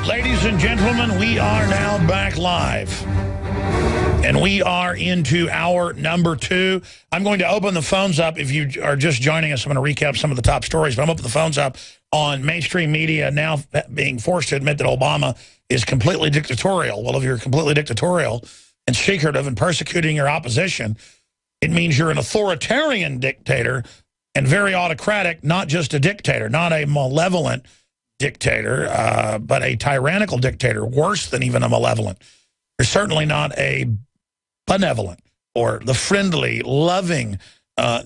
Ladies and gentlemen, we are now back live. And we are into hour number 2. I'm going to open the phones up. If you are just joining us, I'm going to recap some of the top stories. But I'm opening the phones up on mainstream media now being forced to admit that Obama is completely dictatorial. Well, if you're completely dictatorial and secretive and persecuting your opposition, it means you're an authoritarian dictator and very autocratic, not just a dictator, not a malevolent dictator, but a tyrannical dictator, worse than even a malevolent. You're certainly not a benevolent or the friendly, loving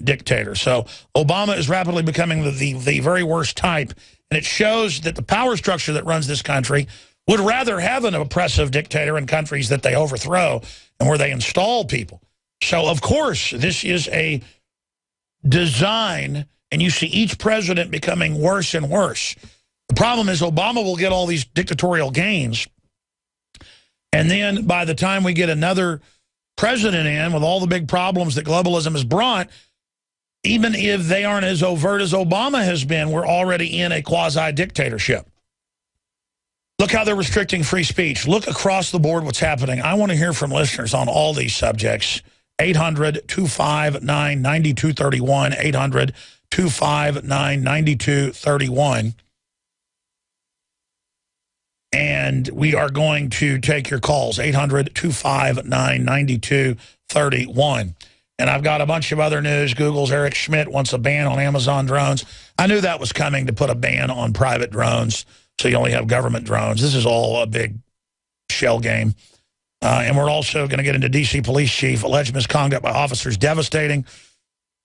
dictator. So Obama is rapidly becoming the very worst type, and it shows that the power structure that runs this country would rather have an oppressive dictator in countries that they overthrow and where they install people. So, of course, this is a design, and you see each president becoming worse and worse. The problem is Obama will get all these dictatorial gains, and then by the time we get another president in with all the big problems that globalism has brought, even if they aren't as overt as Obama has been, we're already in a quasi-dictatorship. Look how they're restricting free speech. Look across the board what's happening. I want to hear from listeners on all these subjects. 800-259-9231, 800-259-9231. And we are going to take your calls, 800-259-9231. And I've got a bunch of other news. Google's Eric Schmidt wants a ban on Amazon drones. I knew that was coming, to put a ban on private drones, so you only have government drones. This is all a big shell game. And we're also going to get into D.C. police chief, alleged misconduct by officers devastating,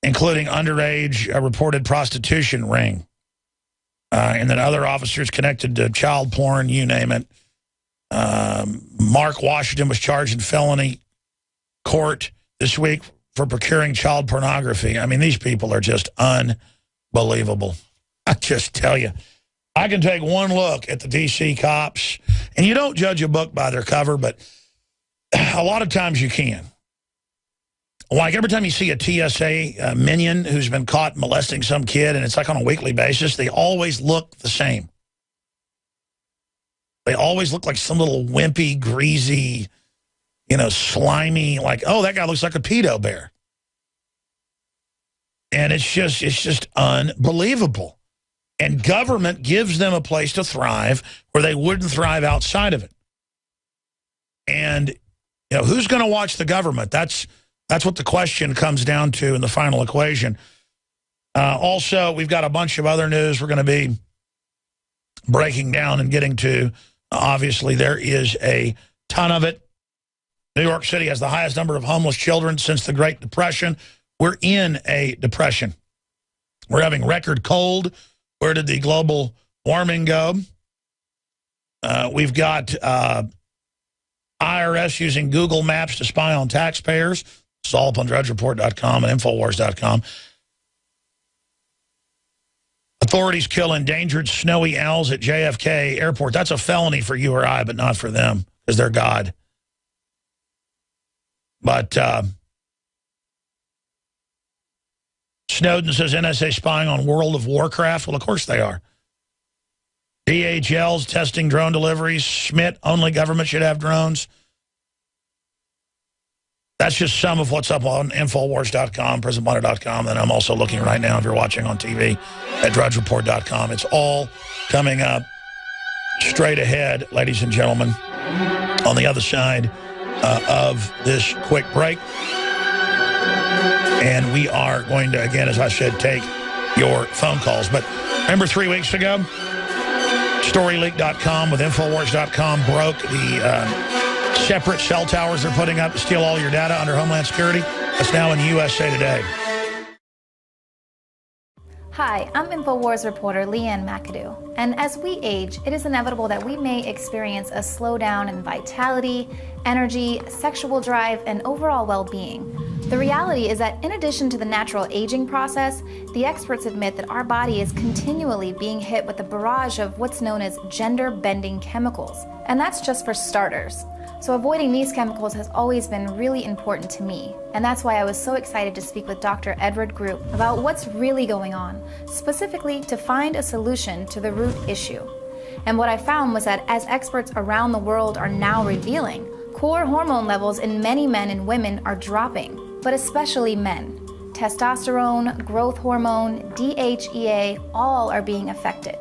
including underage reported prostitution ring. And then other officers connected to child porn, you name it. Mark Washington was charged in felony court this week for procuring child pornography. I mean, these people are just unbelievable. I just tell you. I can take one look at the D.C. cops, and you don't judge a book by their cover, but a lot of times you can. Like every time you see a TSA minion who's been caught molesting some kid, and it's like on a weekly basis, they always look the same. They always look like some little wimpy, greasy, slimy, like, oh, that guy looks like a pedo bear. And it's just unbelievable. And government gives them a place to thrive where they wouldn't thrive outside of it. And, who's going to watch the government? That's what the question comes down to in the final equation. Also, we've got a bunch of other news we're going to be breaking down and getting to. Obviously, there is a ton of it. New York City has the highest number of homeless children since the Great Depression. We're in a depression. We're having record cold. Where did the global warming go? We've got IRS using Google Maps to spy on taxpayers. It's all up on drudgereport.com and INFOWARS.com. Authorities kill endangered snowy owls at JFK Airport. That's a felony for you or I, but not for them, because they're God. But Snowden says NSA spying on World of Warcraft. Well, of course they are. DHL's testing drone deliveries. Schmidt, only government should have drones. That's just some of what's up on INFOWARS.com, PrisonBonner.com. And I'm also looking right now, if you're watching on TV, at DrudgeReport.com. It's all coming up straight ahead, ladies and gentlemen, on the other side of this quick break. And we are going to, again, as I said, take your phone calls. But remember 3 weeks ago, StoryLeak.com with INFOWARS.com broke the separate cell towers they're putting up to steal all your data under Homeland Security. That's now in USA Today. Hi, I'm INFOWARS reporter Leanne McAdoo. And as we age, it is inevitable that we may experience a slowdown in vitality, energy, sexual drive, and overall well-being. The reality is that in addition to the natural aging process, the experts admit that our body is continually being hit with a barrage of what's known as gender-bending chemicals. And that's just for starters. So avoiding these chemicals has always been really important to me. And that's why I was so excited to speak with Dr. Edward Group about what's really going on, specifically to find a solution to the root issue. And what I found was that, as experts around the world are now revealing, core hormone levels in many men and women are dropping, but especially men. Testosterone, growth hormone, DHEA, all are being affected.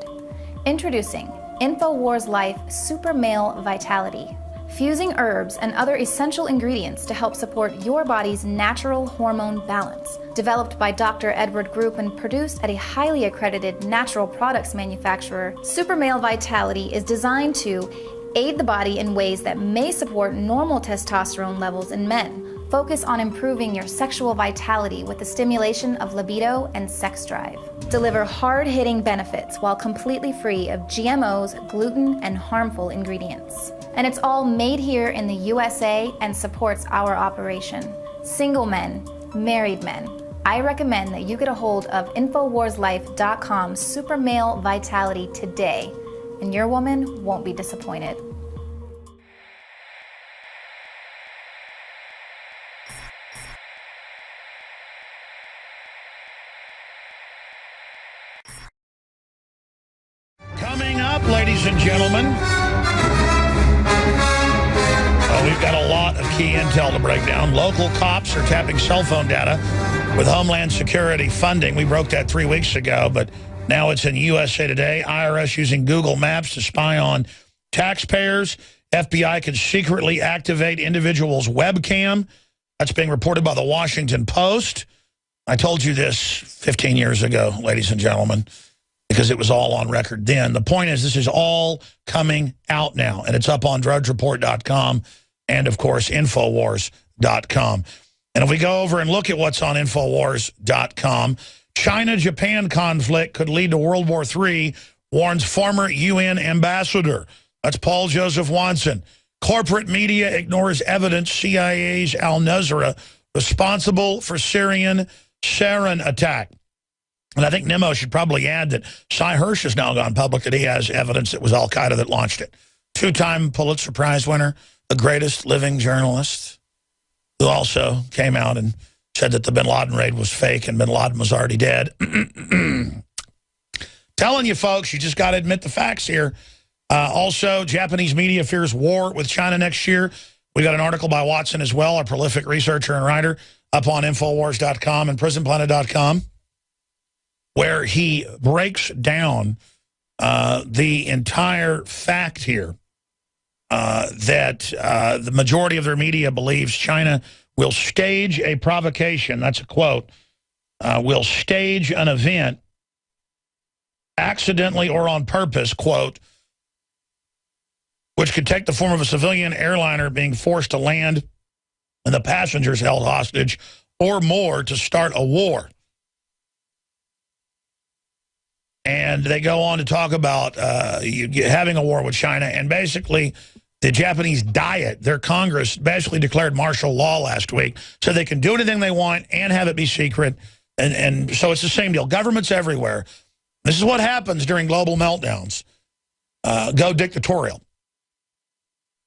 Introducing INFOWARS Life Super Male Vitality, fusing herbs and other essential ingredients to help support your body's natural hormone balance. Developed by Dr. Edward Group and produced at a highly accredited natural products manufacturer, Super Male Vitality is designed to aid the body in ways that may support normal testosterone levels in men. Focus on improving your sexual vitality with the stimulation of libido and sex drive. Deliver hard-hitting benefits while completely free of GMOs, gluten, and harmful ingredients. And it's all made here in the USA and supports our operation. Single men, married men, I recommend that you get a hold of InfoWarsLife.com Super Male Vitality today, and your woman won't be disappointed. Coming up, ladies and gentlemen, we've got a lot of key intel to break down. Local cops are tapping cell phone data with Homeland Security funding. We broke that 3 weeks ago, but now it's in USA Today. IRS using Google Maps to spy on taxpayers. FBI could secretly activate individuals' webcam. That's being reported by the Washington Post. I told you this 15 years ago, ladies and gentlemen, because it was all on record then. The point is, this is all coming out now, and it's up on drudgereport.com and, of course, INFOWARS.com. And if we go over and look at what's on INFOWARS.com, China-Japan conflict could lead to World War III, warns former UN ambassador. That's Paul Joseph Watson. Corporate media ignores evidence CIA's al-Nusra responsible for Syrian sarin attack. And I think Nemo should probably add that Cy Hirsch has now gone public that he has evidence it was al-Qaeda that launched it. Two-time Pulitzer Prize winner, the greatest living journalist, who also came out and said that the bin Laden raid was fake and bin Laden was already dead. Telling you, folks, you just got to admit the facts here. Also, Japanese media fears war with China next year. We got an article by Watson as well, a prolific researcher and writer, up on InfoWars.com and PrisonPlanet.com, where he breaks down the entire fact here that the majority of their media believes China will stage a provocation. That's a quote. Will stage an event accidentally or on purpose, quote, which could take the form of a civilian airliner being forced to land and the passengers held hostage, or more, to start a war. And they go on to talk about having a war with China. And basically, the Japanese Diet, their Congress, basically declared martial law last week, so they can do anything they want and have it be secret. And so it's the same deal. Governments everywhere. This is what happens during global meltdowns. Go dictatorial.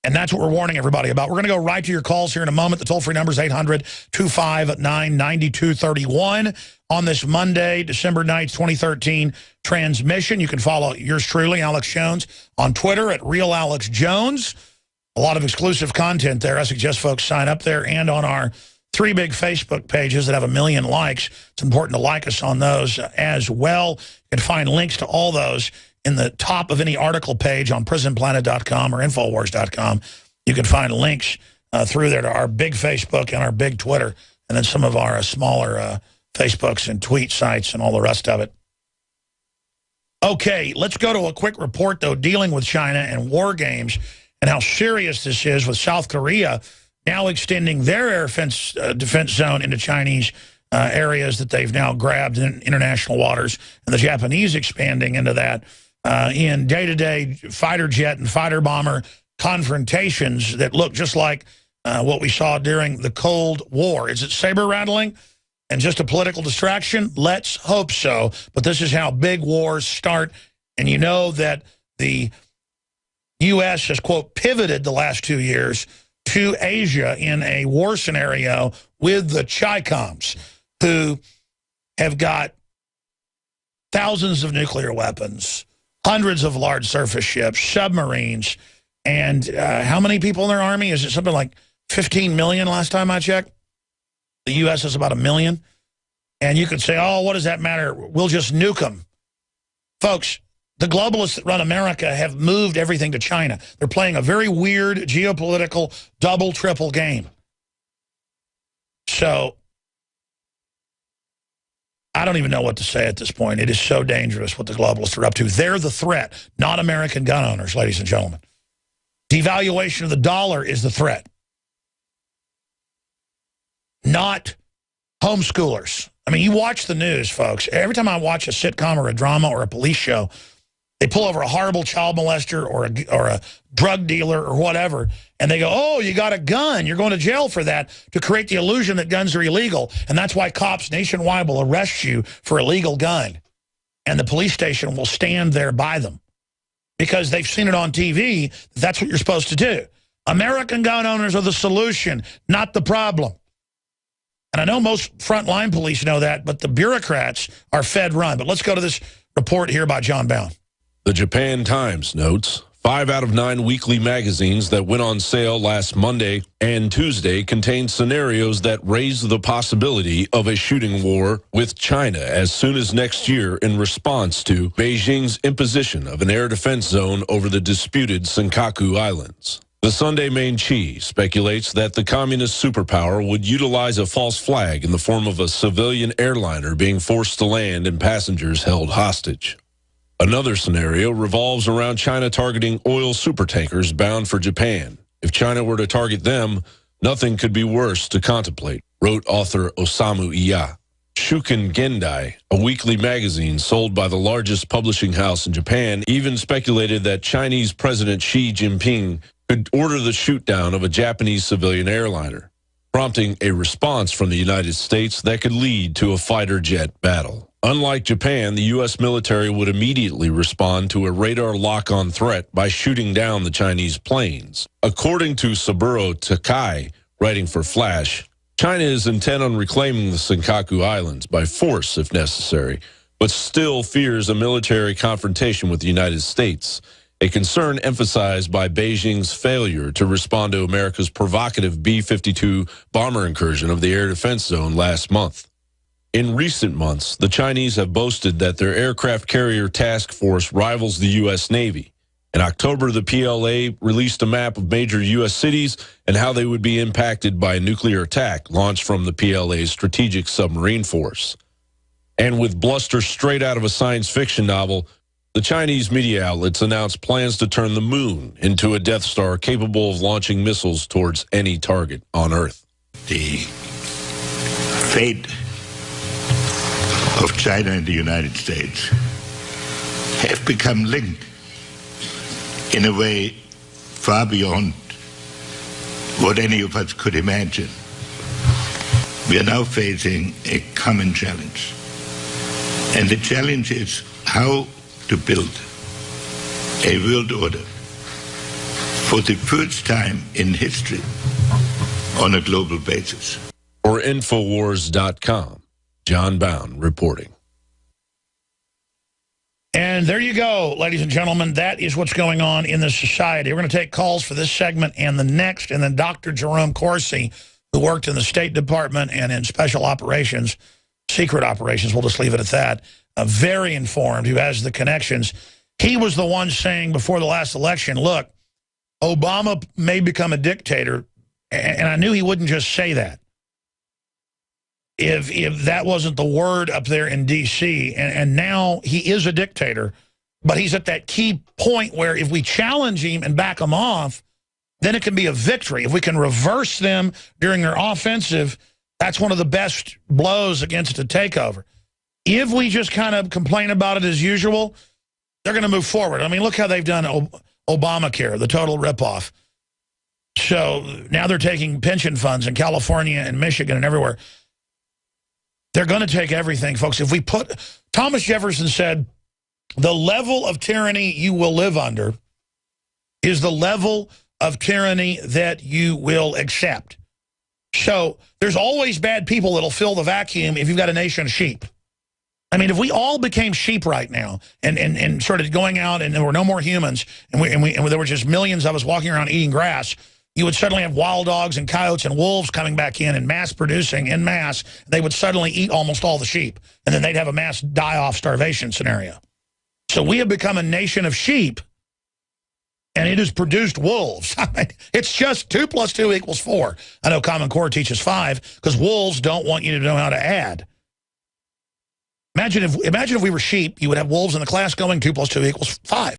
And that's what we're warning everybody about. We're going to go right to your calls here in a moment. The toll-free number is 800-259-9231 on this Monday, December 9th, 2013 transmission. You can follow yours truly, Alex Jones, on Twitter at RealAlexJones. A lot of exclusive content there. I suggest folks sign up there, and on our 3 big Facebook pages that have 1 million likes. It's important to like us on those as well. You can find links to all those in the top of any article page on PrisonPlanet.com or InfoWars.com. You can find links through there to our big Facebook and our big Twitter, and then some of our smaller Facebooks and tweet sites and all the rest of it. Okay, let's go to a quick report, though, dealing with China and war games and how serious this is, with South Korea now extending their air defense zone into Chinese areas that they've now grabbed in international waters, and the Japanese expanding into that in day-to-day fighter jet and fighter bomber confrontations that look just like what we saw during the Cold War. Is it saber rattling and just a political distraction? Let's hope so. But this is how big wars start. And you know that the U.S. has, quote, pivoted the last 2 years to Asia in a war scenario with the Chi-Coms, who have got thousands of nuclear weapons, hundreds of large surface ships, submarines, and how many people in their army? Is it something like 15 million last time I checked? The U.S. is about 1 million. And you could say, oh, what does that matter? We'll just nuke them. Folks, the globalists that run America have moved everything to China. They're playing a very weird geopolitical double, triple game. So I don't even know what to say at this point. It is so dangerous what the globalists are up to. They're the threat, not American gun owners, ladies and gentlemen. Devaluation of the dollar is the threat, not homeschoolers. I mean, you watch the news, folks. Every time I watch a sitcom or a drama or a police show, they pull over a horrible child molester or a drug dealer or whatever, and they go, oh, you got a gun. You're going to jail for that, to create the illusion that guns are illegal. And that's why cops nationwide will arrest you for a legal gun. And the police station will stand there by them because they've seen it on TV. That's what you're supposed to do. American gun owners are the solution, not the problem. And I know most frontline police know that, but the bureaucrats are Fed-run. But let's go to this report here by John Bound. The Japan Times notes 5 out of 9 weekly magazines that went on sale last Monday and Tuesday contain scenarios that raise the possibility of a shooting war with China as soon as next year in response to Beijing's imposition of an air defense zone over the disputed Senkaku Islands. The Sunday Main Chi speculates that the communist superpower would utilize a false flag in the form of a civilian airliner being forced to land and passengers held hostage. Another scenario revolves around China targeting oil supertankers bound for Japan. If China were to target them, nothing could be worse to contemplate, wrote author Osamu Iya. Shuken Gendai, a weekly magazine sold by the largest publishing house in Japan, even speculated that Chinese President Xi Jinping could order the shoot-down of a Japanese civilian airliner, prompting a response from the United States that could lead to a fighter jet battle. Unlike Japan, the U.S. military would immediately respond to a radar lock-on threat by shooting down the Chinese planes. According to Saburo Takai, writing for Flash, China is intent on reclaiming the Senkaku Islands by force if necessary, but still fears a military confrontation with the United States, a concern emphasized by Beijing's failure to respond to America's provocative B-52 bomber incursion of the air defense zone last month. In recent months, the Chinese have boasted that their aircraft carrier task force rivals the U.S. Navy. In October, the PLA released a map of major U.S. cities and how they would be impacted by a nuclear attack launched from the PLA's strategic submarine force. And with bluster straight out of a science fiction novel, the Chinese media outlets announced plans to turn the moon into a Death Star capable of launching missiles towards any target on Earth. The fate of China and the United States have become linked in a way far beyond what any of us could imagine. We are now facing a common challenge. And the challenge is how to build a world order for the first time in history on a global basis. For INFOWARS.com, John Bound reporting. And there you go, ladies and gentlemen. That is what's going on in this society. We're going to take calls for this segment and the next, and then Dr. Jerome Corsi, who worked in the State Department and in special operations, secret operations, we'll just leave it at that, very informed, who has the connections. He was the one saying before the last election, look, Obama may become a dictator, and I knew he wouldn't just say that. If that wasn't the word up there in D.C., and now he is a dictator, but he's at that key point where if we challenge him and back him off, then it can be a victory. If we can reverse them during their offensive, that's one of the best blows against a takeover. If we just kind of complain about it as usual, they're going to move forward. I mean, look how they've done Obamacare, the total ripoff. So now they're taking pension funds in California and Michigan and everywhere. They're going to take everything, folks. If we put, Thomas Jefferson said, the level of tyranny you will live under is the level of tyranny that you will accept. So there's always bad people that'll fill the vacuum if you've got a nation of sheep. I mean, if we all became sheep right now and started going out and there were no more humans and there were just millions of us walking around eating grass, you would suddenly have wild dogs and coyotes and wolves coming back in and mass producing en masse. They would suddenly eat almost all the sheep, and then they'd have a mass die-off starvation scenario. So we have become a nation of sheep, and it has produced wolves. I mean, it's just 2 + 2 = 4. I know Common Core teaches 5 because wolves don't want you to know how to add. Imagine if we were sheep, you would have wolves in the class going 2 + 2 = 5.